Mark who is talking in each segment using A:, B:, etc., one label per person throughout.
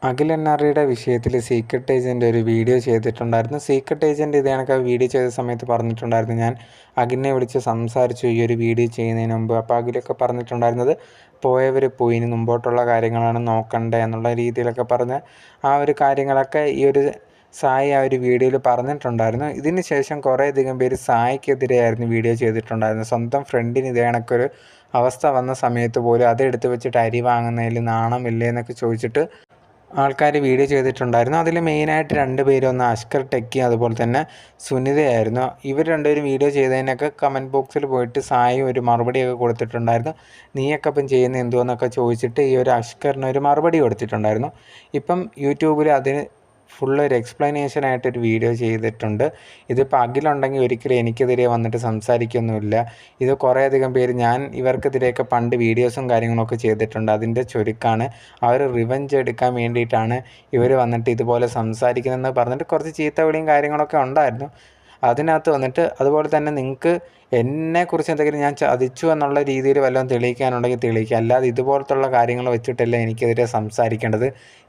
A: അഖിൽ എൻ.ആർ.ഐയുടെ വിഷയത്തിൽ secret agent ഒരു video ചെയ്തിട്ടുണ്ടായിരുന്നു. സീക്രട്ട് ഏജൻറ് ഇത് കണക്ക് വീഡിയോ ചെയ്ത സമയത്ത് പറഞ്ഞിട്ടുണ്ടായിരുന്നു, ഞാൻ അഖിലിനെ വിളിച്ച് സംസാരിച്ചു ഈ ഒരു വീഡിയോ ചെയ്യുന്നതിന് മുമ്പ്. അപ്പോൾ അഖിലൊക്കെ പറഞ്ഞിട്ടുണ്ടായിരുന്നത് പോയവർ പോയി, ഇനി മുമ്പോട്ടുള്ള കാര്യങ്ങളാണ് നോക്കണ്ടേ എന്നുള്ള രീതിയിലൊക്കെ പറഞ്ഞ് ആ ഒരു കാര്യങ്ങളൊക്കെ ഈ ഒരു സായി ആ ഒരു വീഡിയോയിൽ പറഞ്ഞിട്ടുണ്ടായിരുന്നു. ഇതിന് ശേഷം കുറേയധികം പേര് സായിക്കെതിരെയായിരുന്നു വീഡിയോ ചെയ്തിട്ടുണ്ടായിരുന്നത്. സ്വന്തം ഫ്രണ്ടിന് ഇതേ കണക്കൊരു അവസ്ഥ വന്ന സമയത്ത് പോലും അതെടുത്ത് വെച്ചിട്ട് അരി വാങ്ങുന്നതിൽ നാണമില്ലേ എന്നൊക്കെ ചോദിച്ചിട്ട് ആൾക്കാർ വീഡിയോ ചെയ്തിട്ടുണ്ടായിരുന്നു. അതിൽ മെയിനായിട്ട് 2 പേരും, ഒന്ന് അഷ്കർ ടെക്കി അതുപോലെ തന്നെ സുനിതയായിരുന്നു. ഇവർ രണ്ടുപേരും വീഡിയോ ചെയ്തതിനൊക്കെ കമൻറ്റ് ബോക്സിൽ പോയിട്ട് സായി ഒരു മറുപടിയൊക്കെ കൊടുത്തിട്ടുണ്ടായിരുന്നു. നീയൊക്കെ ഇപ്പം ചെയ്യുന്നത് എന്തുവെന്നൊക്കെ ചോദിച്ചിട്ട് ഈ ഒരു അഷ്കറിന് ഒരു മറുപടി കൊടുത്തിട്ടുണ്ടായിരുന്നു. ഇപ്പം യൂട്യൂബിൽ അതിന് ഫുള്ളൊരു എക്സ്പ്ലനേഷനായിട്ടൊരു വീഡിയോ ചെയ്തിട്ടുണ്ട്. ഇതിപ്പോൾ അഖിലുണ്ടെങ്കിൽ ഒരിക്കലും എനിക്കെതിരെ വന്നിട്ട് സംസാരിക്കൊന്നുമില്ല. ഇത് കുറേയധികം പേര്, ഞാൻ ഇവർക്കെതിരെയൊക്കെ പണ്ട് വീഡിയോസും കാര്യങ്ങളൊക്കെ ചെയ്തിട്ടുണ്ട്. അതിൻ്റെ ചുരുക്കാണ്, ആ ഒരു റിവെഞ്ച് എടുക്കാൻ വേണ്ടിയിട്ടാണ് ഇവർ വന്നിട്ട് ഇതുപോലെ സംസാരിക്കുന്നതെന്ന് പറഞ്ഞിട്ട് കുറച്ച് ചീത്തവിളിയും കാര്യങ്ങളൊക്കെ ഉണ്ടായിരുന്നു. അതിനകത്ത് വന്നിട്ട് അതുപോലെ തന്നെ നിങ്ങൾക്ക് എന്നെക്കുറിച്ച് എന്തെങ്കിലും ഞാൻ ചതിച്ചു എന്നുള്ള രീതിയിൽ വല്ലതും തെളിയിക്കാനുണ്ടെങ്കിൽ തെളിയിക്കുക. അല്ലാതെ ഇതുപോലത്തുള്ള കാര്യങ്ങൾ വെച്ചിട്ടല്ല എനിക്കെതിരെ സംസാരിക്കേണ്ടത്.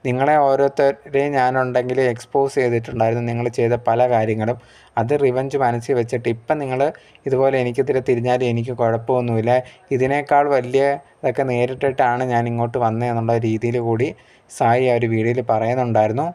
A: നിങ്ങളെ ഓരോരുത്തരെയും ഞാനുണ്ടെങ്കിൽ എക്സ്പോസ് ചെയ്തിട്ടുണ്ടായിരുന്നു, നിങ്ങൾ ചെയ്ത പല കാര്യങ്ങളും. അത് റിവെഞ്ച് മനസ്സിൽ വെച്ചിട്ട് ഇപ്പം നിങ്ങൾ ഇതുപോലെ എനിക്കെതിരെ തിരിഞ്ഞാലും എനിക്ക് കുഴപ്പമൊന്നുമില്ല. ഇതിനേക്കാൾ വലിയ ഇതൊക്കെ നേരിട്ടിട്ടാണ് ഞാൻ ഇങ്ങോട്ട് വന്നതെന്നുള്ള രീതിയിൽ കൂടി സായി ആ ഒരു വീഡിയോയിൽ പറയുന്നുണ്ടായിരുന്നു.